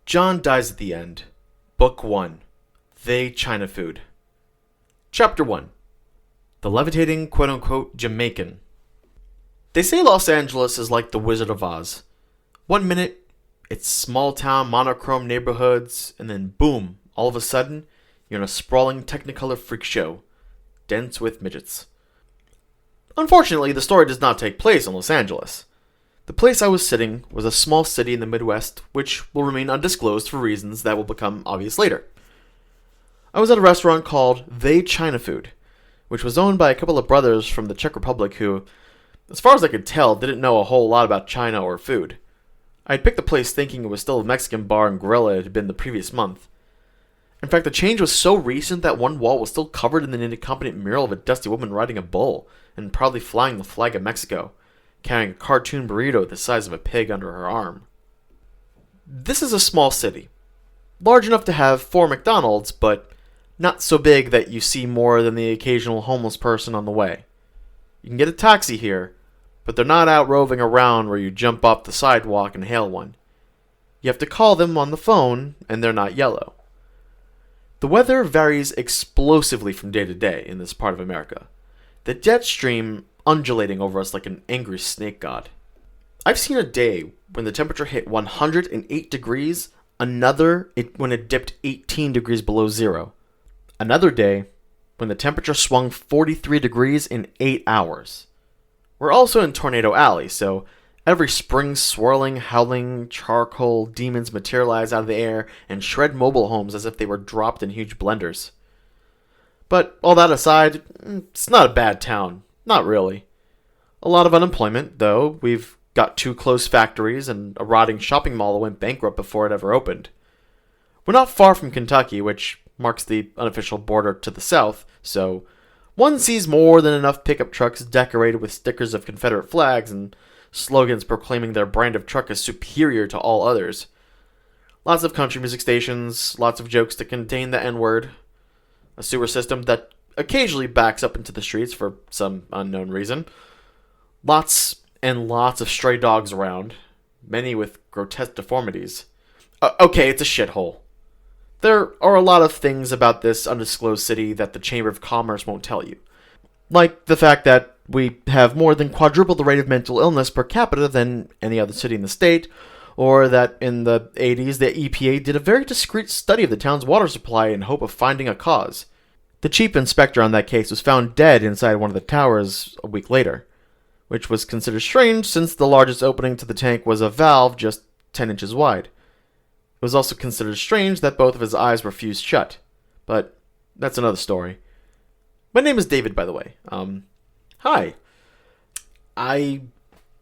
John dies at the end. Book 1. They China Food. Chapter 1. The Levitating quote-unquote Jamaican. They say Los Angeles is like the Wizard of Oz. 1 minute, it's small-town monochrome neighborhoods, and then boom, all of a sudden, you're in a sprawling Technicolor freak show, dense with midgets. Unfortunately, the story does not take place in Los Angeles. The place I was sitting was a small city in the Midwest, which will remain undisclosed for reasons that will become obvious later. I was at a restaurant called They China Food, which was owned by a couple of brothers from the Czech Republic who, as far as I could tell, didn't know a whole lot about China or food. I had picked the place thinking it was still a Mexican bar and grill it had been the previous month. In fact, the change was so recent that one wall was still covered in an accompanying mural of a dusty woman riding a bull and proudly flying the flag of Mexico, carrying a cartoon burrito the size of a pig under her arm. This is a small city, large enough to have 4 McDonald's, but not so big that you see more than the occasional homeless person on the way. You can get a taxi here, but they're not out roving around where you jump off the sidewalk and hail one. You have to call them on the phone, and they're not yellow. The weather varies explosively from day to day in this part of America, the jet stream undulating over us like an angry snake god. I've seen a day when the temperature hit 108 degrees, another when it dipped 18 degrees below zero. Another day when the temperature swung 43 degrees in 8 hours. We're also in Tornado Alley, so every spring swirling, howling, charcoal demons materialize out of the air and shred mobile homes as if they were dropped in huge blenders. But all that aside, it's not a bad town. Not really. A lot of unemployment, though. We've got 2 closed factories and a rotting shopping mall that went bankrupt before it ever opened. We're not far from Kentucky, which marks the unofficial border to the south, so one sees more than enough pickup trucks decorated with stickers of Confederate flags and slogans proclaiming their brand of truck is superior to all others. Lots of country music stations, lots of jokes that contain the N-word, a sewer system that occasionally backs up into the streets for some unknown reason, lots and lots of stray dogs around, many with grotesque deformities. Okay, it's a shithole. There are a lot of things about this undisclosed city that the Chamber of Commerce won't tell you. Like the fact that we have more than quadruple the rate of mental illness per capita than any other city in the state, or that in the 80s the EPA did a very discreet study of the town's water supply in hope of finding a cause. The chief inspector on that case was found dead inside one of the towers a week later, which was considered strange since the largest opening to the tank was a valve just 10 inches wide. It was also considered strange that both of his eyes were fused shut, but that's another story. My name is David, by the way. Hi. I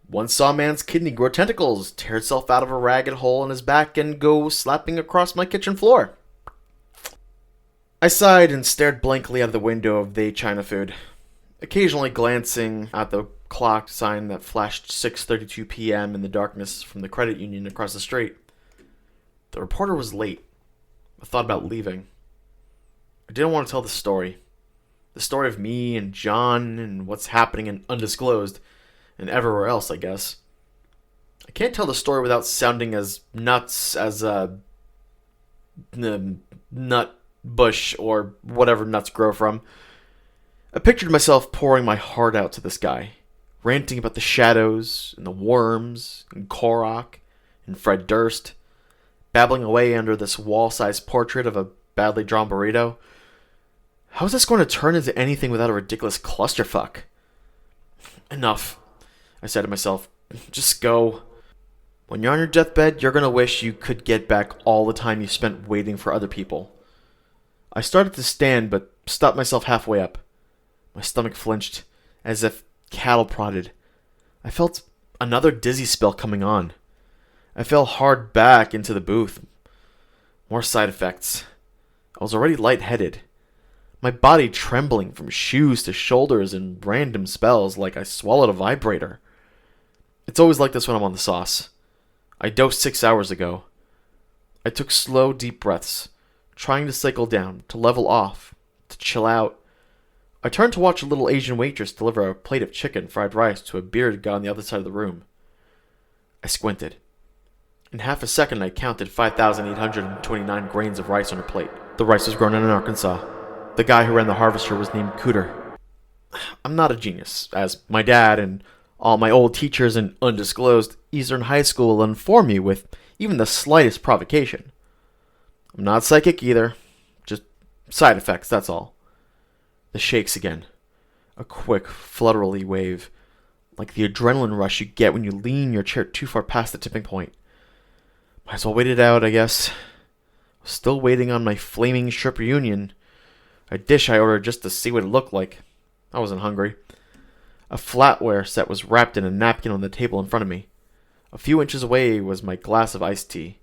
once saw a man's kidney grow tentacles, tear itself out of a ragged hole in his back, and go slapping across my kitchen floor. I sighed and stared blankly out of the window of They China Food, occasionally glancing at the clock sign that flashed 6:32 p.m. in the darkness from the credit union across the street. The reporter was late. I thought about leaving. I didn't want to tell the story. The story of me and John and what's happening in Undisclosed and everywhere else, I guess. I can't tell the story without sounding as nuts as a nut bush or whatever nuts grow from. I pictured myself pouring my heart out to this guy, ranting about the shadows and the worms and Korok and Fred Durst, babbling away under this wall-sized portrait of a badly drawn burrito. How is this going to turn into anything without a ridiculous clusterfuck? Enough, I said to myself. Just go. When you're on your deathbed, you're going to wish you could get back all the time you spent waiting for other people. I started to stand, but stopped myself halfway up. My stomach flinched, as if cattle prodded. I felt another dizzy spell coming on. I fell hard back into the booth. More side effects. I was already lightheaded. My body trembling from shoes to shoulders in random spells like I swallowed a vibrator. It's always like this when I'm on the sauce. I dosed 6 hours ago. I took slow, deep breaths, trying to cycle down, to level off, to chill out. I turned to watch a little Asian waitress deliver a plate of chicken fried rice to a bearded guy on the other side of the room. I squinted. In half a second, I counted 5,829 grains of rice on her plate. The rice was grown in Arkansas. The guy who ran the harvester was named Cooter. I'm not a genius, as my dad and all my old teachers in undisclosed Eastern high school will inform me with even the slightest provocation. I'm not psychic either. Just side effects, that's all. The shakes again. A quick, fluttery wave, like the adrenaline rush you get when you lean your chair too far past the tipping point. Might as well wait it out, I guess. Still waiting on my flaming shrimp reunion. A dish I ordered just to see what it looked like. I wasn't hungry. A flatware set was wrapped in a napkin on the table in front of me. A few inches away was my glass of iced tea.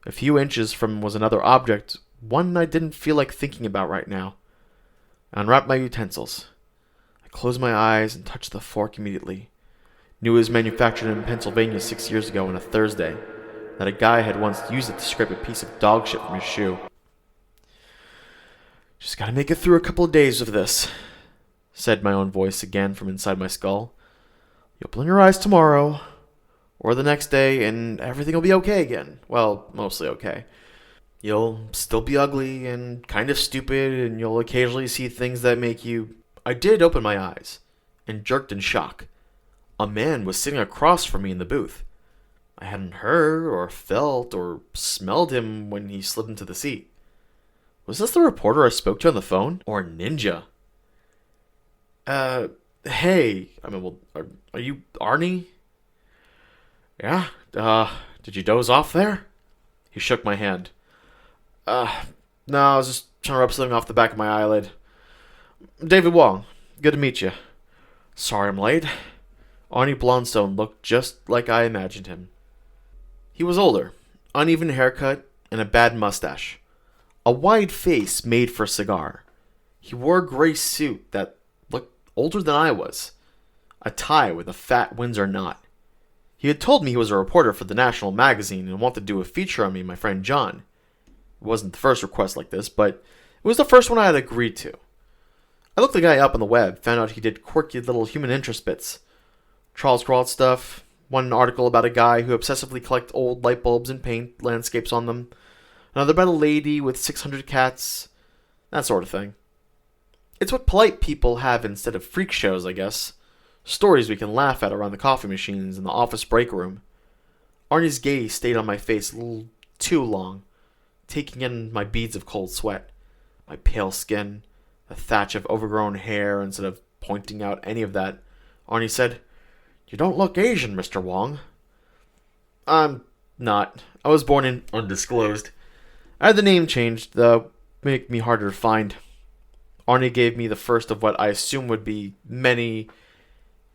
A few inches from was another object, one I didn't feel like thinking about right now. I unwrapped my utensils. I closed my eyes and touched the fork immediately. Knew it was manufactured in Pennsylvania 6 years ago on a Thursday. That a guy had once used it to scrape a piece of dog shit from his shoe. Just gotta make it through a couple of days of this, said my own voice again from inside my skull. You'll open your eyes tomorrow, or the next day, and everything will be okay again. Well, mostly okay. You'll still be ugly and kind of stupid, and you'll occasionally see things that make you... I did open my eyes, and jerked in shock. A man was sitting across from me in the booth. I hadn't heard, or felt, or smelled him when he slid into the seat. Was this the reporter I spoke to on the phone? Or Ninja? Hey. Are you Arnie? Yeah? Did you doze off there? He shook my hand. No, I was just trying to rub something off the back of my eyelid. David Wong. Good to meet you. Sorry I'm late. Arnie Blonstone looked just like I imagined him. He was older, uneven haircut, and a bad mustache. A wide face made for a cigar. He wore a gray suit that looked older than I was. A tie with a fat Windsor knot. He had told me he was a reporter for the National magazine and wanted to do a feature on me and my friend John. It wasn't the first request like this, but it was the first one I had agreed to. I looked the guy up on the web, found out he did quirky little human interest bits. Charles Crawled stuff. One article about a guy who obsessively collects old light bulbs and paint landscapes on them. Another about a lady with 600 cats. That sort of thing. It's what polite people have instead of freak shows, I guess. Stories we can laugh at around the coffee machines in the office break room. Arnie's gaze stayed on my face a little too long, taking in my beads of cold sweat, my pale skin, a thatch of overgrown hair. Instead of pointing out any of that, Arnie said, "You don't look Asian, Mr. Wong." I'm not. I was born in undisclosed. I had the name changed, though, make me harder to find. Arnie gave me the first of what I assume would be many,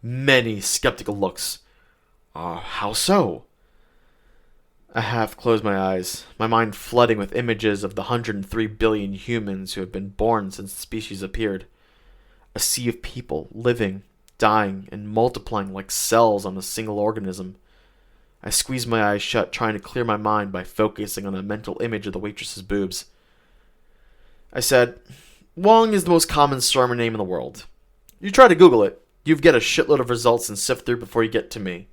many skeptical looks. How so? I half closed my eyes, my mind flooding with images of the 103 billion humans who have been born since the species appeared. A sea of people, living, dying, and multiplying like cells on a single organism. I squeezed my eyes shut, trying to clear my mind by focusing on a mental image of the waitress's boobs. I said, "Wong is the most common sermon name in the world. You try to Google it, you've get a shitload of results and sift through before you get to me."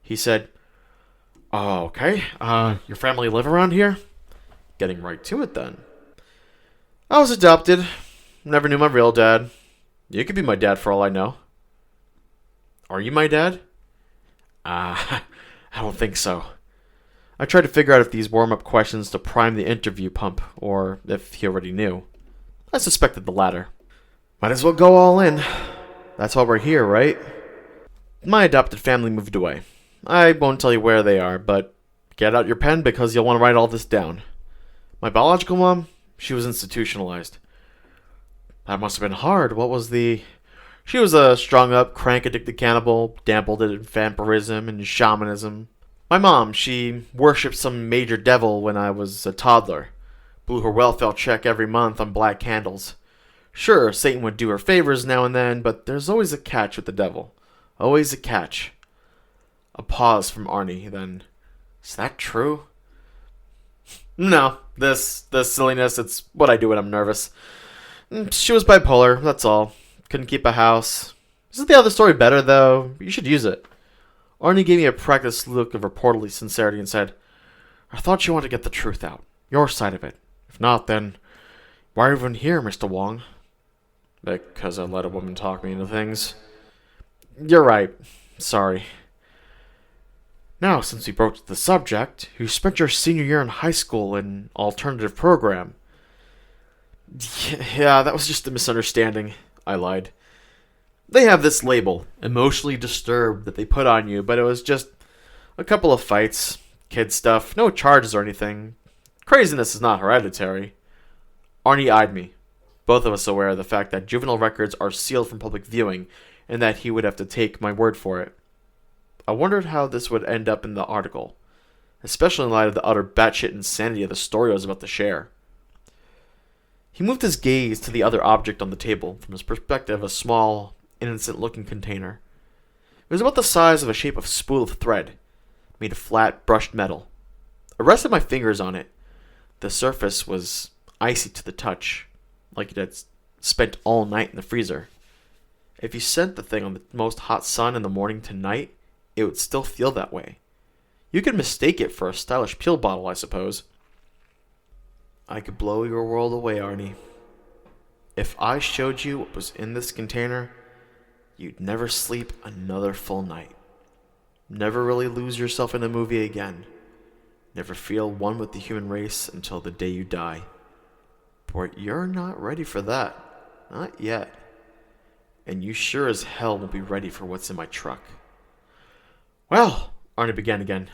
He said, "Oh, okay. Your family live around here?" Getting right to it then. "I was adopted. Never knew my real dad. You could be my dad for all I know." "Are you my dad?" I don't think so." I tried to figure out if these warm-up questions to prime the interview pump, or if he already knew. I suspected the latter. Might as well go all in. That's why we're here, right? My adopted family moved away. I won't tell you where they are, but get out your pen because you'll want to write all this down. My biological mom, she was institutionalized. That must have been hard. What was the... She was a strung-up, crank-addicted cannibal, dabbled in vampirism and shamanism. My mom, she worshipped some major devil when I was a toddler. Blew her welfare check every month on black candles. Sure, Satan would do her favors now and then, but there's always a catch with the devil. Always a catch. A pause from Arnie, then... Is that true? No, this silliness, it's what I do when I'm nervous. She was bipolar, that's all. Couldn't keep a house. Isn't the other story better, though? You should use it. Arnie gave me a practiced look of reportedly sincerity and said, I thought you wanted to get the truth out. Your side of it. If not, then why are you even here, Mr. Wong? Because I let a woman talk me into things. You're right. Sorry. Now, since we broached the subject, you spent your senior year in high school in an alternative program. Yeah, that was just a misunderstanding, I lied. They have this label, emotionally disturbed, that they put on you, but it was just a couple of fights, kid stuff, no charges or anything. Craziness is not hereditary. Arnie eyed me, both of us aware of the fact that juvenile records are sealed from public viewing, and that he would have to take my word for it. I wondered how this would end up in the article, especially in light of the utter batshit insanity of the story I was about to share. He moved his gaze to the other object on the table, from his perspective a small, innocent-looking container. It was about the size of a shape of spool of thread, made of flat, brushed metal. I rested my fingers on it. The surface was icy to the touch, like it had spent all night in the freezer. If you sent the thing on the most hot sun in the morning to night, it would still feel that way. You could mistake it for a stylish pill bottle, I suppose. I could blow your world away, Arnie. If I showed you what was in this container, you'd never sleep another full night. Never really lose yourself in a movie again. Never feel one with the human race until the day you die. But you're not ready for that. Not yet. And you sure as hell won't be ready for what's in my truck. Well, Arnie began again.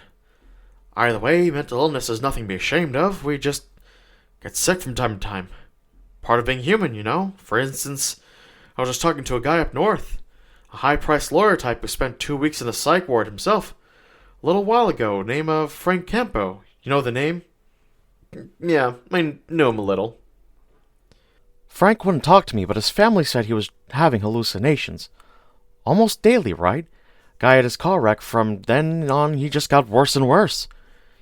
Either way, mental illness is nothing to be ashamed of. We just get sick from time to time. Part of being human, you know. For instance, I was just talking to a guy up north. A high-priced lawyer type who spent 2 weeks in the psych ward himself. A little while ago, name of Frank Campo. You know the name? Yeah, I know him a little. Frank wouldn't talk to me, but his family said he was having hallucinations. Almost daily, right? Guy had his car wrecked. From then on, he just got worse and worse.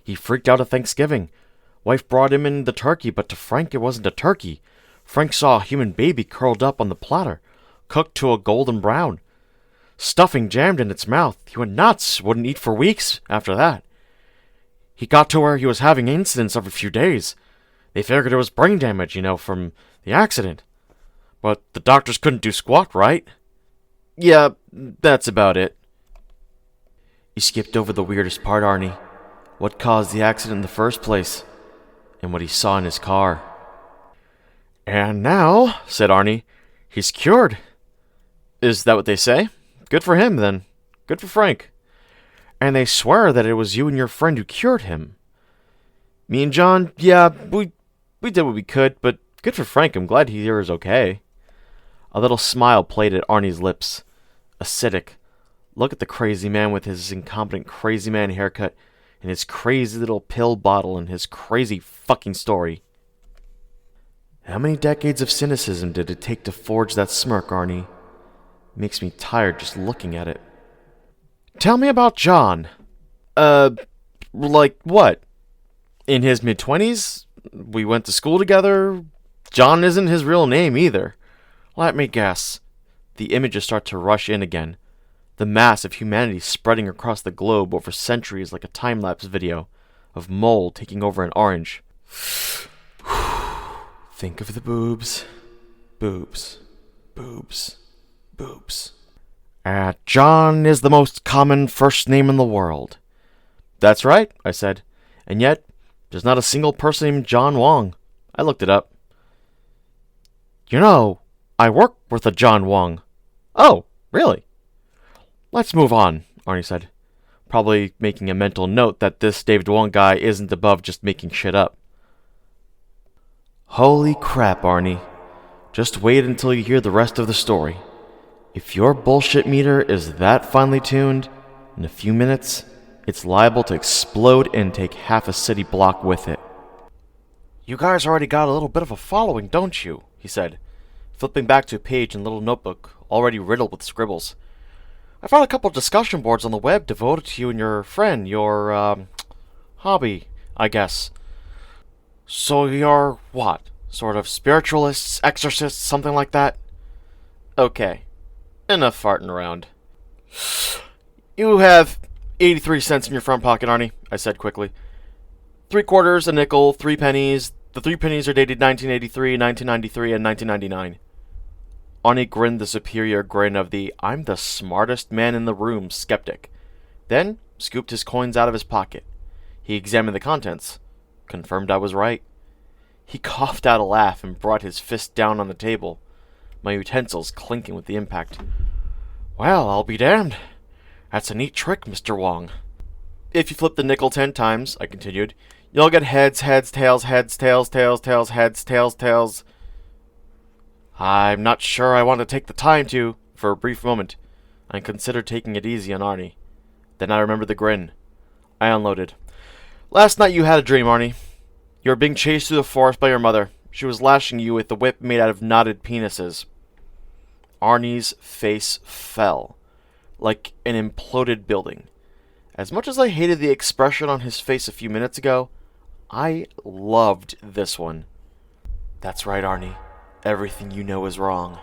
He freaked out at Thanksgiving. Wife brought him in the turkey, but to Frank it wasn't a turkey. Frank saw a human baby curled up on the platter, cooked to a golden brown. Stuffing jammed in its mouth. He went nuts, wouldn't eat for weeks after that. He got to where he was having incidents every few days. They figured it was brain damage, from the accident. But the doctors couldn't do squat, right? Yeah, that's about it. You skipped over the weirdest part, Arnie. What caused the accident in the first place? And what he saw in his car. And now, said Arnie, he's cured. Is that what they say? Good for him, then. Good for Frank. And they swear that it was you and your friend who cured him. Me and John, yeah, we did what we could, but good for Frank. I'm glad he is okay. A little smile played at Arnie's lips. Acidic. Look at the crazy man with his incompetent crazy man haircut and his crazy little pill bottle and his crazy fucking story. How many decades of cynicism did it take to forge that smirk, Arnie? Makes me tired just looking at it. Tell me about John. Like what? In his mid-20s? We went to school together? John isn't his real name either. Let me guess. The images start to rush in again. The mass of humanity spreading across the globe over centuries like a time-lapse video of mole taking over an orange. Think of the boobs. Boobs. Boobs. Boobs. John is the most common first name in the world. That's right, I said. And yet, there's not a single person named John Wong. I looked it up. I work with a John Wong. Oh, really? Let's move on, Arnie said, probably making a mental note that this David Wong guy isn't above just making shit up. Holy crap, Arnie. Just wait until you hear the rest of the story. If your bullshit meter is that finely tuned, in a few minutes, it's liable to explode and take half a city block with it. You guys already got a little bit of a following, don't you? He said, flipping back to a page in a little notebook, already riddled with scribbles. I found a couple of discussion boards on the web devoted to you and your friend, your, hobby, I guess. So you're what? Sort of spiritualists, exorcists, something like that? Okay. Enough farting around. You have 83 cents in your front pocket, Arnie, I said quickly. 3 quarters, a nickel, 3 pennies. The 3 pennies are dated 1983, 1993, and 1999. Arnie grinned the superior grin of the I'm the smartest man in the room skeptic, then scooped his coins out of his pocket. He examined the contents, confirmed I was right. He coughed out a laugh and brought his fist down on the table, my utensils clinking with the impact. Well, I'll be damned. That's a neat trick, Mr. Wong. If you flip the nickel 10 times, I continued, you'll get heads, heads, tails, heads, tails, tails, tails, heads, tails, tails. I'm not sure I want to take the time to. For a brief moment, I considered taking it easy on Arnie. Then I remembered the grin. I unloaded. Last night you had a dream, Arnie. You were being chased through the forest by your mother. She was lashing you with the whip made out of knotted penises. Arnie's face fell, like an imploded building. As much as I hated the expression on his face a few minutes ago, I loved this one. That's right, Arnie. Everything you know is wrong.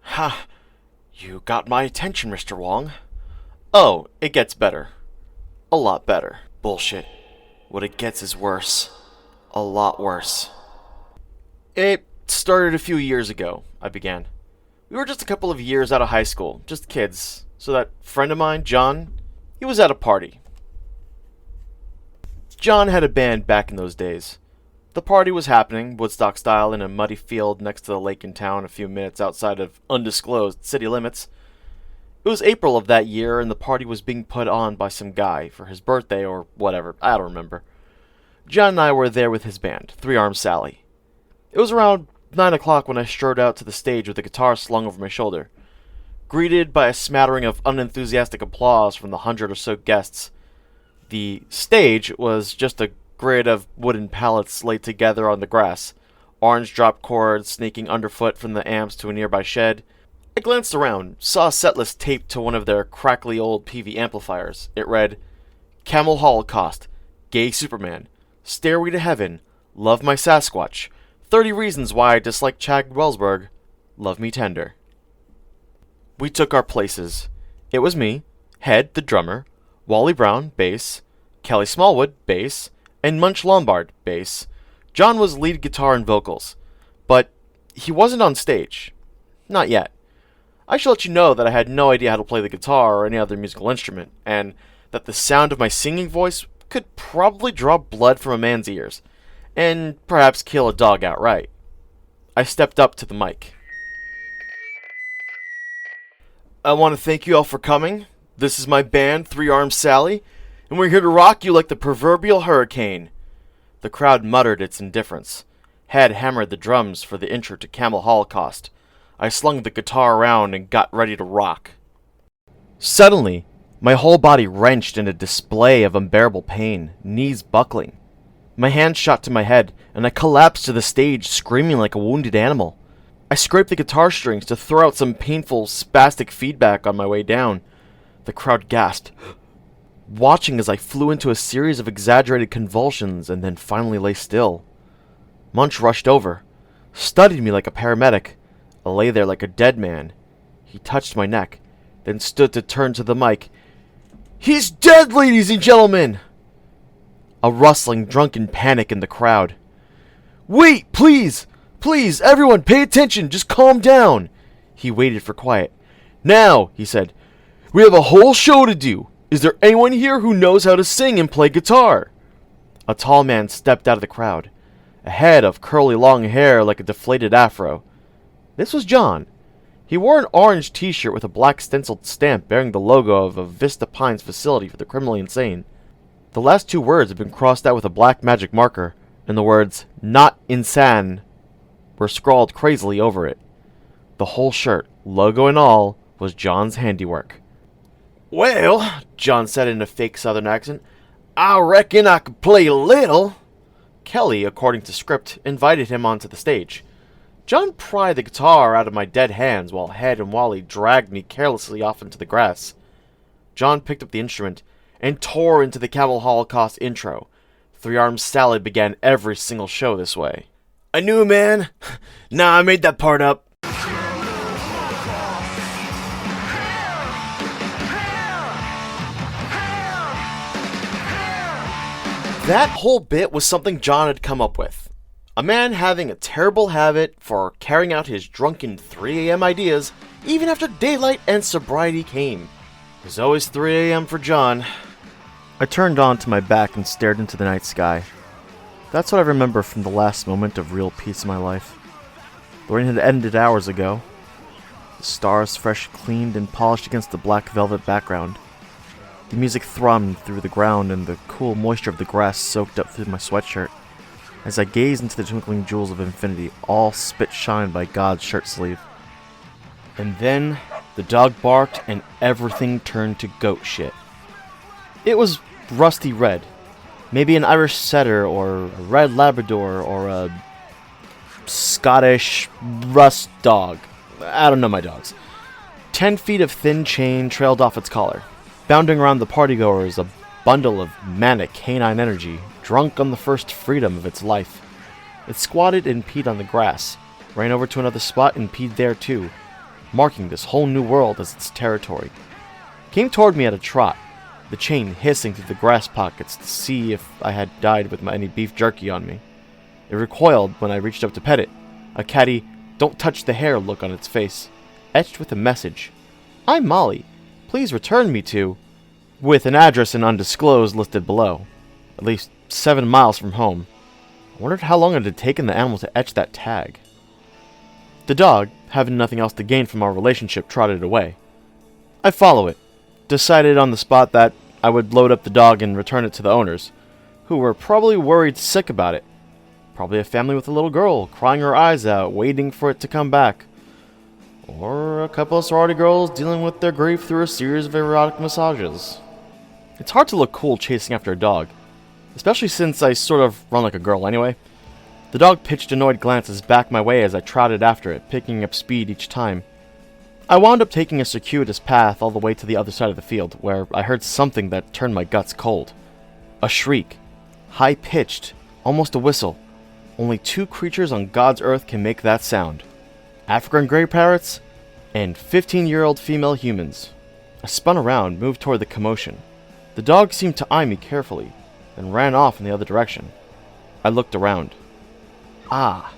Ha! You got my attention, Mr. Wong. Oh, it gets better. A lot better. Bullshit. What it gets is worse. A lot worse. It started a few years ago, I began. We were just a couple of years out of high school, just kids. So that friend of mine, John, he was at a party. John had a band back in those days. The party was happening, Woodstock style, in a muddy field next to the lake in town a few minutes outside of undisclosed city limits. It was April of that year, and the party was being put on by some guy for his birthday or whatever, I don't remember. John and I were there with his band, 3-Armed Sally. It was around 9 o'clock when I strode out to the stage with the guitar slung over my shoulder. Greeted by a smattering of unenthusiastic applause from the 100 or so guests. The stage was just a grid of wooden pallets laid together on the grass, orange drop cords snaking underfoot from the amps to a nearby shed. I glanced around, saw a setlist taped to one of their crackly old PV amplifiers. It read, Camel Holocaust, Gay Superman, Stairway to Heaven, Love My Sasquatch, 30 Reasons Why I Dislike Chad Wellsberg, Love Me Tender. We took our places. It was me, Head, the drummer, Wally Brown, bass, Kelly Smallwood, bass, and Munch Lombard, bass. John was lead guitar and vocals, but he wasn't on stage. Not yet. I should let you know that I had no idea how to play the guitar or any other musical instrument, and that the sound of my singing voice could probably draw blood from a man's ears, and perhaps kill a dog outright. I stepped up to the mic. I want to thank you all for coming. This is my band, 3-Armed Sally, and we're here to rock you like the proverbial hurricane. The crowd muttered its indifference. Head hammered the drums for the intro to Camel Holocaust. I slung the guitar around and got ready to rock. Suddenly, my whole body wrenched in a display of unbearable pain, knees buckling. My hand shot to my head, and I collapsed to the stage screaming like a wounded animal. I scraped the guitar strings to throw out some painful, spastic feedback on my way down. The crowd gasped, watching as I flew into a series of exaggerated convulsions and then finally lay still. Munch rushed over, studied me like a paramedic. I lay there like a dead man. He touched my neck, then stood to turn to the mic. He's dead, ladies and gentlemen! A rustling, drunken panic in the crowd. Wait, please! Please, everyone, pay attention! Just calm down! He waited for quiet. Now, he said, we have a whole show to do. Is there anyone here who knows how to sing and play guitar? A tall man stepped out of the crowd, a head of curly long hair like a deflated afro. This was John. He wore an orange t-shirt with a black stenciled stamp bearing the logo of a Vista Pines facility for the criminally insane. The last 2 words had been crossed out with a black magic marker, and the words, not insane, were scrawled crazily over it. The whole shirt, logo and all, was John's handiwork. Well, John said in a fake southern accent, I reckon I could play a little. Kelly, according to script, invited him onto the stage. John pried the guitar out of my dead hands while Head and Wally dragged me carelessly off into the grass. John picked up the instrument and tore into the Camel Holocaust intro. 3-Armed Sally began every single show this way. I knew, man. Nah, I made that part up. That whole bit was something John had come up with. A man having a terrible habit for carrying out his drunken 3 a.m. ideas even after daylight and sobriety came. It was always 3 a.m. for John. I turned onto my back and stared into the night sky. That's what I remember from the last moment of real peace in my life. The rain had ended hours ago. The stars fresh cleaned and polished against the black velvet background. The music thrummed through the ground and the cool moisture of the grass soaked up through my sweatshirt as I gazed into the twinkling jewels of infinity, all spit shine by God's shirt sleeve. And then the dog barked and everything turned to goat shit. It was rusty red. Maybe an Irish setter or a red Labrador or a Scottish rust dog. I don't know my dogs. 10 feet of thin chain trailed off its collar. Bounding around the partygoers, a bundle of manic canine energy, drunk on the first freedom of its life. It squatted and peed on the grass, ran over to another spot and peed there too, marking this whole new world as its territory. Came toward me at a trot, the chain hissing through the grass pockets to see if I had died with any beef jerky on me. It recoiled when I reached up to pet it, a catty, don't touch the hair look on its face, etched with a message. I'm Molly. Please return me to, with an address and undisclosed listed below, at least 7 miles from home. I wondered how long it had taken the animal to etch that tag. The dog, having nothing else to gain from our relationship, trotted away. I follow it, decided on the spot that I would load up the dog and return it to the owners, who were probably worried sick about it. Probably a family with a little girl, crying her eyes out, waiting for it to come back. Or a couple of sorority girls dealing with their grief through a series of erotic massages. It's hard to look cool chasing after a dog, especially since I sort of run like a girl anyway. The dog pitched annoyed glances back my way as I trotted after it, picking up speed each time. I wound up taking a circuitous path all the way to the other side of the field, where I heard something that turned my guts cold. A shriek. High-pitched, almost a whistle. Only 2 creatures on God's earth can make that sound. African gray parrots, and 15-year-old female humans. I spun around, moved toward the commotion. The dog seemed to eye me carefully, then ran off in the other direction. I looked around. Ah,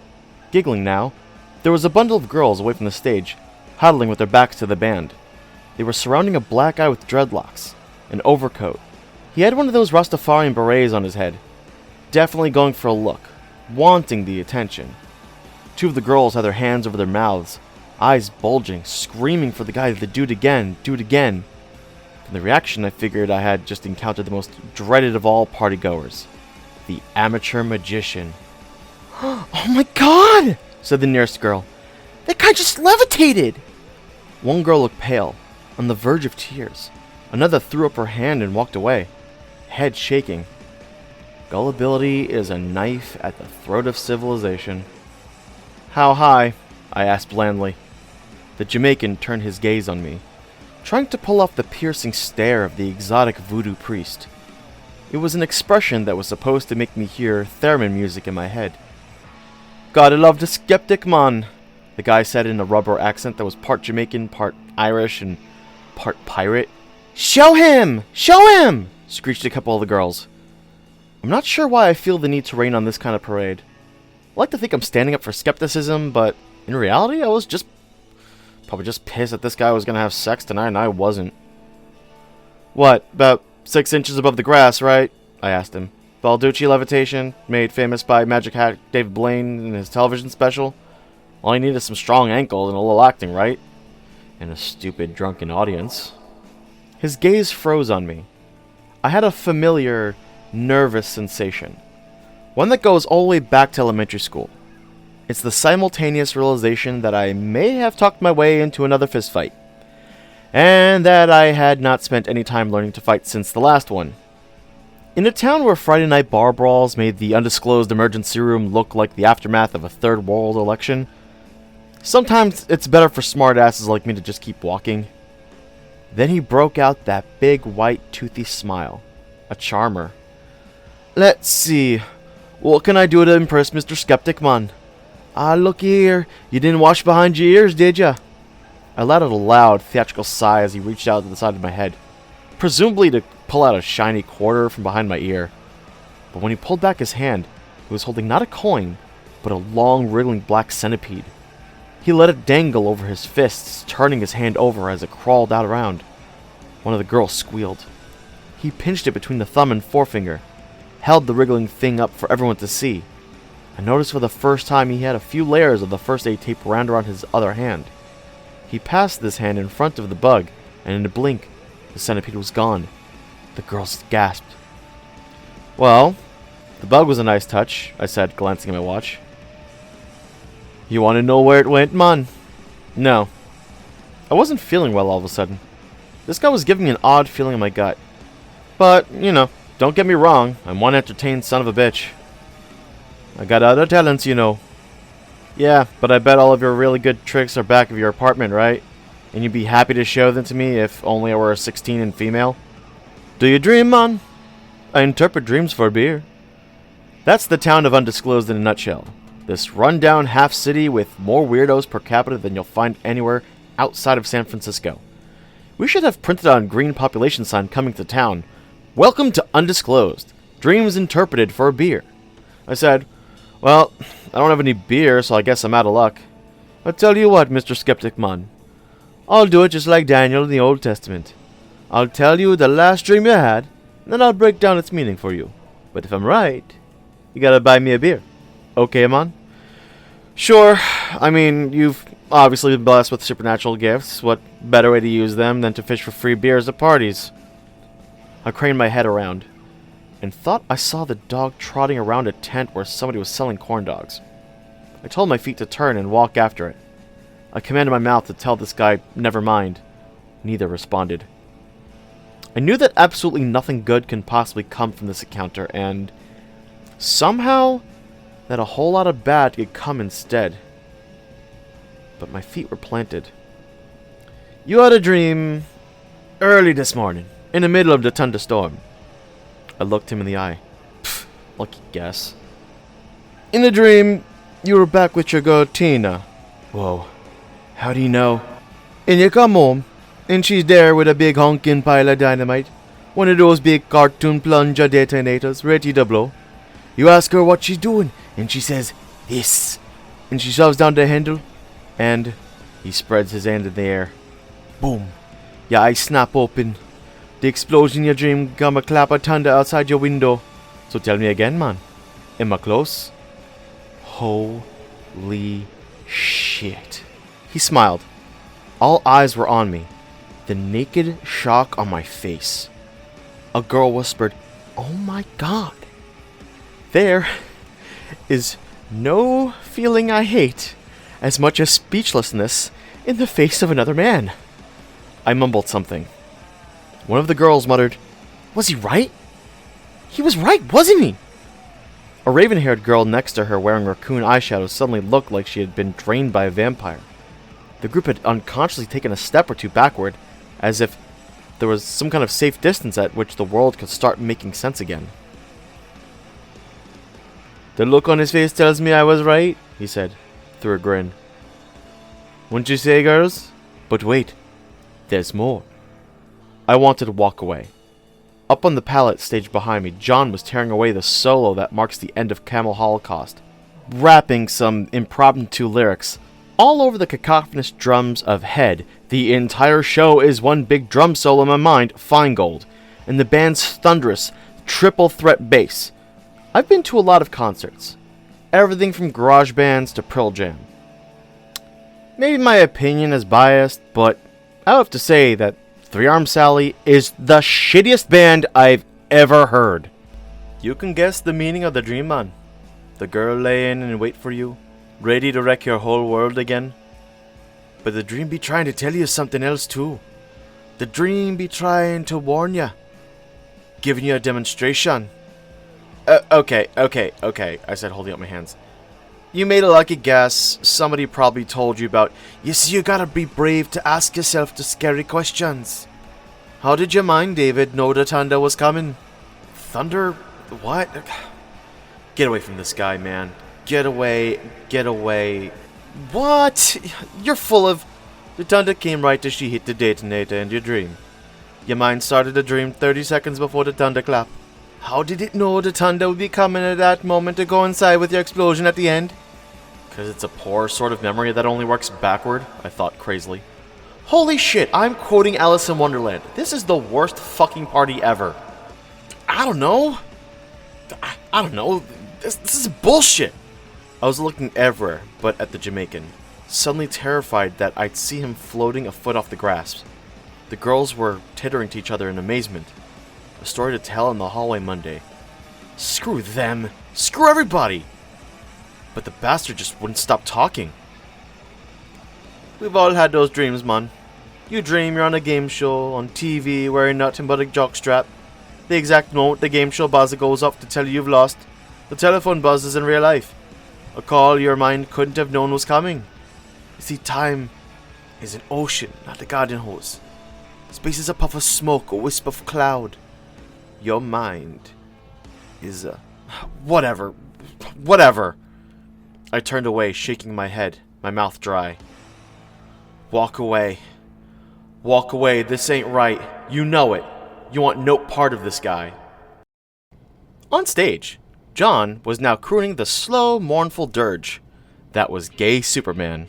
giggling now, there was a bundle of girls away from the stage, huddling with their backs to the band. They were surrounding a black guy with dreadlocks, an overcoat. He had one of those Rastafarian berets on his head. Definitely going for a look, wanting the attention. 2 of the girls had their hands over their mouths, eyes bulging, screaming for the guy to do it again, do it again. From the reaction, I figured I had just encountered the most dreaded of all partygoers, the amateur magician. "Oh my God!" said the nearest girl. "That guy just levitated!" One girl looked pale, on the verge of tears. Another threw up her hand and walked away, head shaking. Gullibility is a knife at the throat of civilization. "How high?" I asked blandly. The Jamaican turned his gaze on me, trying to pull off the piercing stare of the exotic voodoo priest. It was an expression that was supposed to make me hear theremin music in my head. "Gotta love the skeptic, man," the guy said in a rubber accent that was part Jamaican, part Irish, and part pirate. "Show him! Show him!" screeched a couple of the girls. I'm not sure why I feel the need to rain on this kind of parade. I like to think I'm standing up for skepticism, but in reality, I was probably just pissed that this guy was gonna have sex tonight and I wasn't. "What, about 6 inches above the grass, right?" I asked him. "Balducci levitation, made famous by magic hack David Blaine in his television special. All you need is some strong ankles and a little acting, right? And a stupid, drunken audience." His gaze froze on me. I had a familiar, nervous sensation. One that goes all the way back to elementary school. It's the simultaneous realization that I may have talked my way into another fistfight, and that I had not spent any time learning to fight since the last one. In a town where Friday night bar brawls made the undisclosed emergency room look like the aftermath of a third world election, sometimes it's better for smartasses like me to just keep walking. Then he broke out that big white toothy smile. A charmer. "Let's see. What can I do to impress Mr. Skeptic, man? Ah, look here. You didn't wash behind your ears, did ya?" I let out a loud, theatrical sigh as he reached out to the side of my head, presumably to pull out a shiny quarter from behind my ear. But when he pulled back his hand, he was holding not a coin, but a long, wriggling black centipede. He let it dangle over his fists, turning his hand over as it crawled out around. One of the girls squealed. He pinched it between the thumb and forefinger, held the wriggling thing up for everyone to see. I noticed for the first time he had a few layers of the first aid tape around his other hand. He passed this hand in front of the bug, and in a blink, the centipede was gone. The girls gasped. "Well, the bug was a nice touch," I said, glancing at my watch. "You want to know where it went, man?" "No." I wasn't feeling well all of a sudden. This guy was giving me an odd feeling in my gut. But, don't get me wrong, I'm one entertained son of a bitch. I got other talents, Yeah, but I bet all of your really good tricks are back of your apartment, right? And you'd be happy to show them to me if only I were 16 and female? Do you dream, man? I interpret dreams for beer. That's the town of Undisclosed in a nutshell. This rundown half city with more weirdos per capita than you'll find anywhere outside of San Francisco. We should have printed on green population sign coming to town, "Welcome to Undisclosed. Dreams interpreted for beer." I said, "Well, I don't have any beer, so I guess I'm out of luck. But tell you what, Mr. Skeptic Man. I'll do it just like Daniel in the Old Testament. I'll tell you the last dream you had, and then I'll break down its meaning for you. But if I'm right, you gotta buy me a beer. Okay, man?" "Sure. I mean, you've obviously been blessed with supernatural gifts. What better way to use them than to fish for free beers at parties?" I craned my head around and thought I saw the dog trotting around a tent where somebody was selling corn dogs. I told my feet to turn and walk after it. I commanded my mouth to tell this guy, never mind. Neither responded. I knew that absolutely nothing good can possibly come from this encounter, and somehow that a whole lot of bad could come instead. But my feet were planted. "You had a dream early this morning, in the middle of the thunderstorm." I looked him in the eye. Pfft, lucky guess. "In the dream, you were back with your girl Tina." "Whoa, how do you know?" "And you come home, and she's there with a big honking pile of dynamite. One of those big cartoon plunger detonators, ready to blow. You ask her what she's doing, and she says, 'Hiss,' and she shoves down the handle, and," he spreads his hand in the air, "boom, your eyes snap open. The explosion in your dream come a clap of thunder outside your window. So tell me again, man. Am I close?" Holy shit. He smiled. All eyes were on me. The naked shock on my face. A girl whispered, "Oh my god." There is no feeling I hate as much as speechlessness in the face of another man. I mumbled something. One of the girls muttered, "Was he right? He was right, wasn't he?" A raven-haired girl next to her wearing raccoon eyeshadow suddenly looked like she had been drained by a vampire. The group had unconsciously taken a step or two backward, as if there was some kind of safe distance at which the world could start making sense again. "The look on his face tells me I was right," he said, through a grin. "Wouldn't you say, girls? But wait, there's more." I wanted to walk away. Up on the pallet stage behind me, John was tearing away the solo that marks the end of Camel Holocaust, rapping some impromptu lyrics all over the cacophonous drums of Head. The entire show is one big drum solo in my mind, Feingold, and the band's thunderous triple threat bass. I've been to a lot of concerts, everything from garage bands to Pearl Jam. Maybe my opinion is biased, but I have to say that 3-Armed Sally is the shittiest band I've ever heard. You can guess the meaning of the dream, man. The girl lay in and wait for you, ready to wreck your whole world again. But the dream be trying to tell you something else too. The dream be trying to warn you, giving you a demonstration. Okay, I said, holding up my hands. You made a lucky guess. Somebody probably told you about, you see, you gotta be brave to ask yourself the scary questions. How did your mind, David, know the thunder was coming? Thunder? What? Get away from this guy, man. Get away. What? You're full of... The thunder came right as she hit the detonator in your dream. Your mind started the dream 30 seconds before the thunderclap. How did it know the thunder would be coming at that moment to go inside with your explosion at the end? Because it's a poor sort of memory that only works backward, I thought crazily. Holy shit, I'm quoting Alice in Wonderland. This is the worst fucking party ever. I don't know. I don't know. This is bullshit. I was looking everywhere but at the Jamaican, suddenly terrified that I'd see him floating a foot off the grass. The girls were tittering to each other in amazement. A story to tell in the hallway Monday. Screw them. Screw everybody. But the bastard just wouldn't stop talking. We've all had those dreams, man. You dream you're on a game show, on TV, wearing nothing but a jockstrap. The exact moment the game show buzzer goes up to tell you you've lost, the telephone buzzes in real life. A call your mind couldn't have known was coming. You see, time is an ocean, not a garden hose. Space is a puff of smoke, a wisp of cloud. Your mind is a... Whatever. I turned away, shaking my head, my mouth dry. Walk away. Walk away, this ain't right. You know it. You want no part of this guy. On stage, John was now crooning the slow, mournful dirge. That was Gay Superman.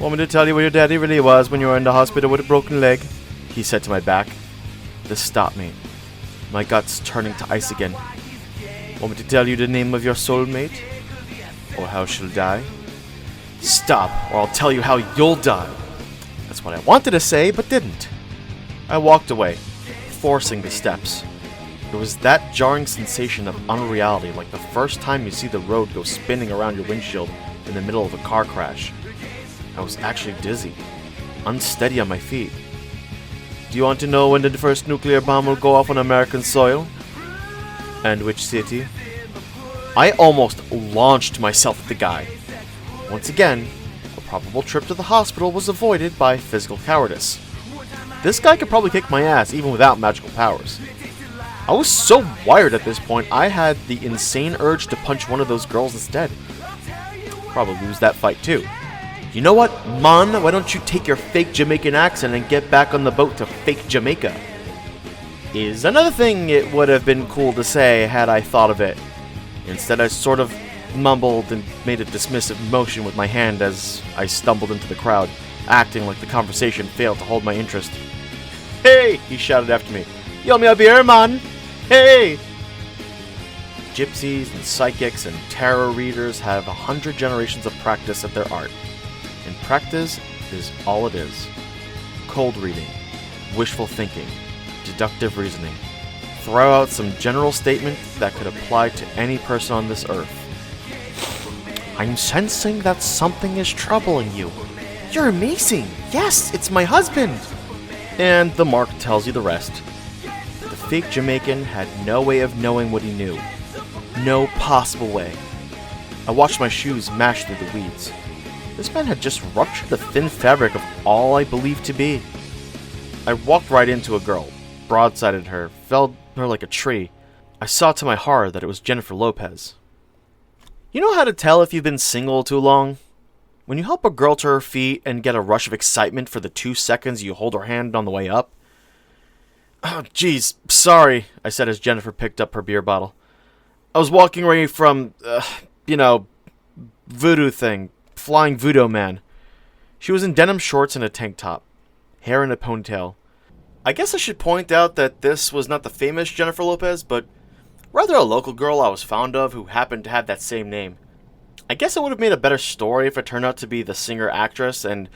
Want me to tell you where your daddy really was when you were in the hospital with a broken leg? He said to my back. This stopped me. My guts turning to ice again. Want me to tell you the name of your soulmate? Or how she'll die? Stop, or I'll tell you how you'll die. That's what I wanted to say, but didn't. I walked away, forcing the steps. There was that jarring sensation of unreality, like the first time you see the road go spinning around your windshield in the middle of a car crash. I was actually dizzy, unsteady on my feet. Do you want to know when the first nuclear bomb will go off on American soil? And which city? I almost launched myself at the guy. Once again, a probable trip to the hospital was avoided by physical cowardice. This guy could probably kick my ass even without magical powers. I was so wired at this point, I had the insane urge to punch one of those girls instead. Probably lose that fight too. You know what, man, why don't you take your fake Jamaican accent and get back on the boat to fake Jamaica? Is another thing it would have been cool to say had I thought of it. Instead, I sort of mumbled and made a dismissive motion with my hand as I stumbled into the crowd, acting like the conversation failed to hold my interest. Hey, he shouted after me. You owe me a beer, man. Hey! Gypsies and psychics and tarot readers have 100 generations of practice at their art. And practice is all it is. Cold reading, wishful thinking, deductive reasoning. Throw out some general statements that could apply to any person on this earth. I'm sensing that something is troubling you. You're amazing. Yes, it's my husband. And the mark tells you the rest. The fake Jamaican had no way of knowing what he knew. No possible way. I watched my shoes mash through the weeds. This man had just ruptured the thin fabric of all I believed to be. I walked right into a girl, broadsided her, felled her like a tree. I saw to my horror that it was Jennifer Lopez. You know how to tell if you've been single too long? When you help a girl to her feet and get a rush of excitement for the 2 seconds you hold her hand on the way up. Oh, jeez, sorry, I said as Jennifer picked up her beer bottle. I was walking away from, voodoo thing. Flying voodoo man. She was in denim shorts and a tank top. Hair in a ponytail. I guess I should point out that this was not the famous Jennifer Lopez, but rather a local girl I was fond of who happened to have that same name. I guess it would have made a better story if it turned out to be the singer-actress, and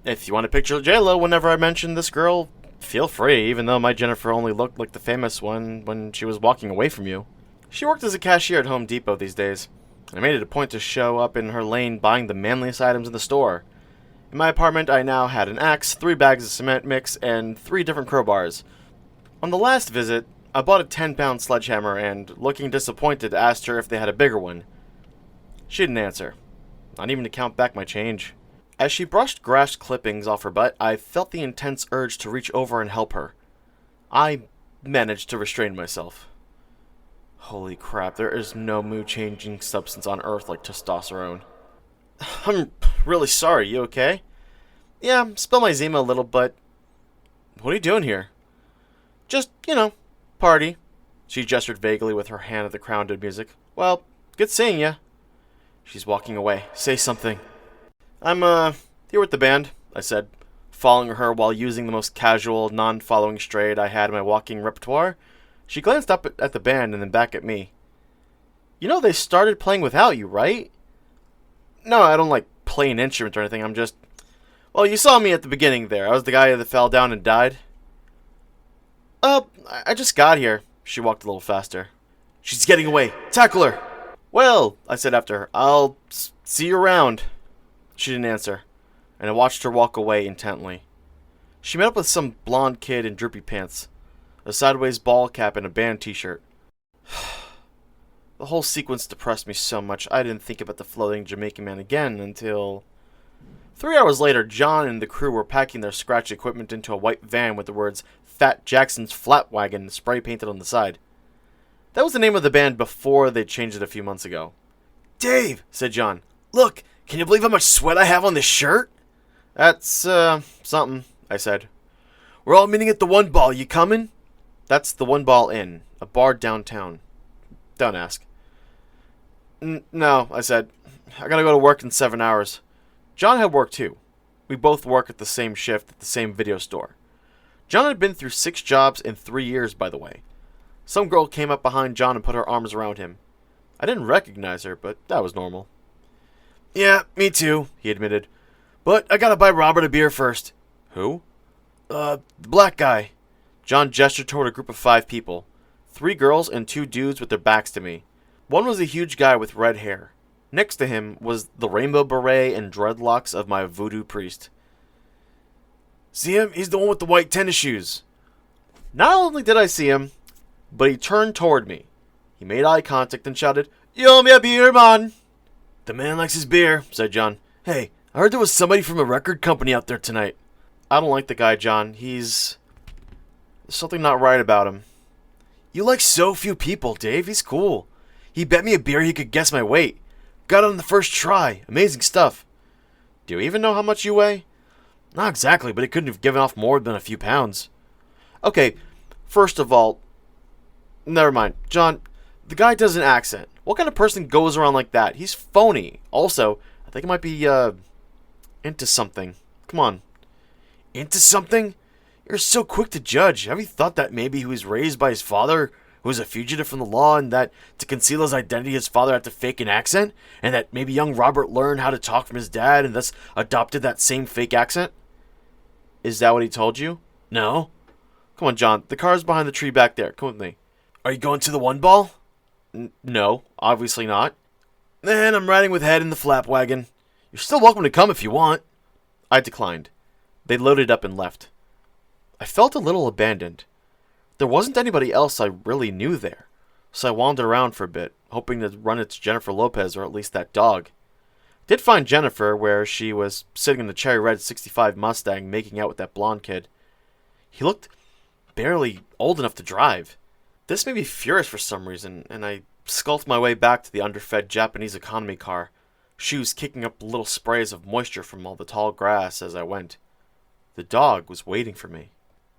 if you want to picture J-Lo whenever I mention this girl, feel free, even though my Jennifer only looked like the famous one when she was walking away from you. She worked as a cashier at Home Depot these days. I made it a point to show up in her lane buying the manliest items in the store. In my apartment, I now had an axe, 3 bags of cement mix, and 3 different crowbars. On the last visit, I bought a 10-pound sledgehammer and, looking disappointed, asked her if they had a bigger one. She didn't answer, not even to count back my change. As she brushed grass clippings off her butt, I felt the intense urge to reach over and help her. I managed to restrain myself. Holy crap, there is no mood-changing substance on Earth like testosterone. I'm really sorry, you okay? Yeah, spilled my Zima a little, but... What are you doing here? Just, party. She gestured vaguely with her hand at the crowded music. Well, good seeing ya. She's walking away. Say something. I'm, here with the band, I said, following her while using the most casual, non-following stride I had in my walking repertoire. She glanced up at the band and then back at me. You know they started playing without you, right? No, I don't like play an instrument or anything. I'm just... Well, you saw me at the beginning there. I was the guy that fell down and died. I just got here. She walked a little faster. She's getting away. Tackle her! Well, I said after her, I'll see you around. She didn't answer, and I watched her walk away intently. She met up with some blonde kid in droopy pants, a sideways ball cap, and a band t-shirt. The whole sequence depressed me so much I didn't think about the floating Jamaican man again until... 3 hours later, John and the crew were packing their scratch equipment into a white van with the words Fat Jackson's Flat Wagon spray painted on the side. That was the name of the band before they changed it a few months ago. Dave, said John, look, can you believe how much sweat I have on this shirt? That's, something, I said. We're all meeting at the One Ball. You coming? That's the One Ball Inn, a bar downtown. Don't ask. No, I said. I gotta go to work in 7 hours. John had work too. We both work at the same shift at the same video store. John had been through 6 jobs in 3 years, by the way. Some girl came up behind John and put her arms around him. I didn't recognize her, but that was normal. Yeah, me too, he admitted. But I gotta buy Robert a beer first. Who? The black guy. John gestured toward a group of 5 people. 3 girls and 2 dudes with their backs to me. One was a huge guy with red hair. Next to him was the rainbow beret and dreadlocks of my voodoo priest. See him? He's the one with the white tennis shoes. Not only did I see him, but he turned toward me. He made eye contact and shouted, "You owe me a beer, man!" The man likes his beer, said John. Hey, I heard there was somebody from a record company out there tonight. I don't like the guy, John. There's something not right about him. You like so few people, Dave. He's cool. He bet me a beer he could guess my weight. Got it on the first try. Amazing stuff. Do you even know how much you weigh? Not exactly, but he couldn't have given off more than a few pounds. Okay, first of all, never mind. John, the guy does an accent. What kind of person goes around like that? He's phony. Also, I think he might be, into something. Come on. Into something? You're so quick to judge. Have you thought that maybe he was raised by his father, who was a fugitive from the law, and that to conceal his identity his father had to fake an accent? And that maybe young Robert learned how to talk from his dad and thus adopted that same fake accent? Is that what he told you? No. Come on, John. The car's behind the tree back there. Come with me. Are you going to the One Ball? No, obviously not. Then I'm riding with Head in the flap wagon. You're still welcome to come if you want. I declined. They loaded up and left. I felt a little abandoned. There wasn't anybody else I really knew there, so I wandered around for a bit, hoping to run into Jennifer Lopez or at least that dog. Did find Jennifer where she was sitting in the cherry red 65 Mustang making out with that blonde kid. He looked barely old enough to drive. This made me furious for some reason, and I skulked my way back to the underfed Japanese economy car, shoes kicking up little sprays of moisture from all the tall grass as I went. The dog was waiting for me.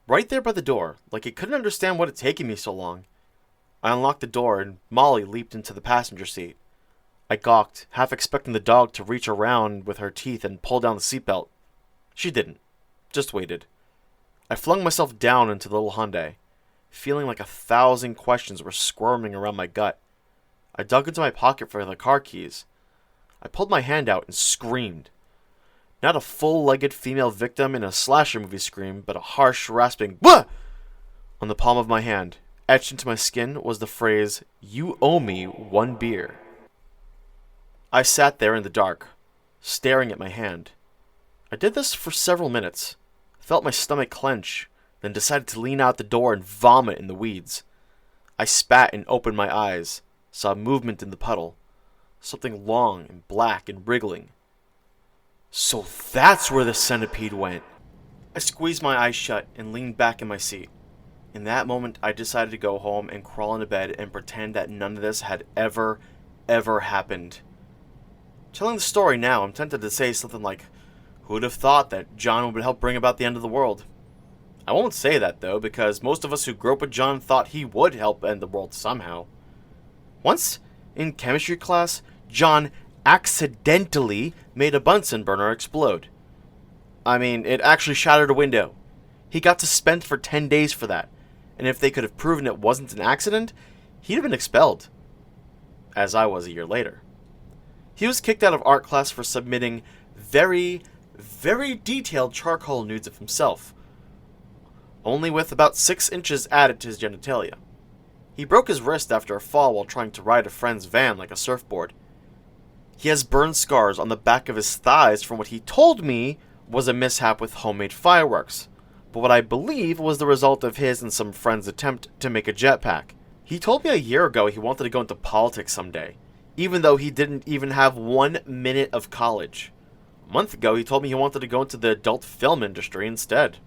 Right there by the door, like it couldn't understand what had taken me so long. I unlocked the door, and Molly leaped into the passenger seat. I gawked, half expecting the dog to reach around with her teeth and pull down the seatbelt. She didn't. Just waited. I flung myself down into the little Hyundai, feeling like 1,000 questions were squirming around my gut. I dug into my pocket for the car keys. I pulled my hand out and screamed. Not a full-legged female victim in a slasher movie scream, but a harsh, rasping "Wah!" On the palm of my hand, etched into my skin, was the phrase, "You owe me 1 beer." I sat there in the dark, staring at my hand. I did this for several minutes, felt my stomach clench, then decided to lean out the door and vomit in the weeds. I spat and opened my eyes, saw movement in the puddle, something long and black and wriggling. So that's where the centipede went. I squeezed my eyes shut and leaned back in my seat. In that moment, I decided to go home and crawl into bed and pretend that none of this had ever happened. Telling the story now, I'm tempted to say something like, who'd have thought that John would help bring about the end of the world? I won't say that, though, because most of us who grew up with John thought he would help end the world somehow. Once, in chemistry class, John accidentally made a Bunsen burner explode. I mean, it actually shattered a window. He got suspended for 10 days for that, and if they could have proven it wasn't an accident, he'd have been expelled. As I was a year later. He was kicked out of art class for submitting very detailed charcoal nudes of himself, only with about 6 inches added to his genitalia. He broke his wrist after a fall while trying to ride a friend's van like a surfboard. He has burn scars on the back of his thighs from what he told me was a mishap with homemade fireworks, but what I believe was the result of his and some friends' attempt to make a jetpack. He told me a year ago he wanted to go into politics someday, even though he didn't even have 1 minute of college. A month ago he told me he wanted to go into the adult film industry instead.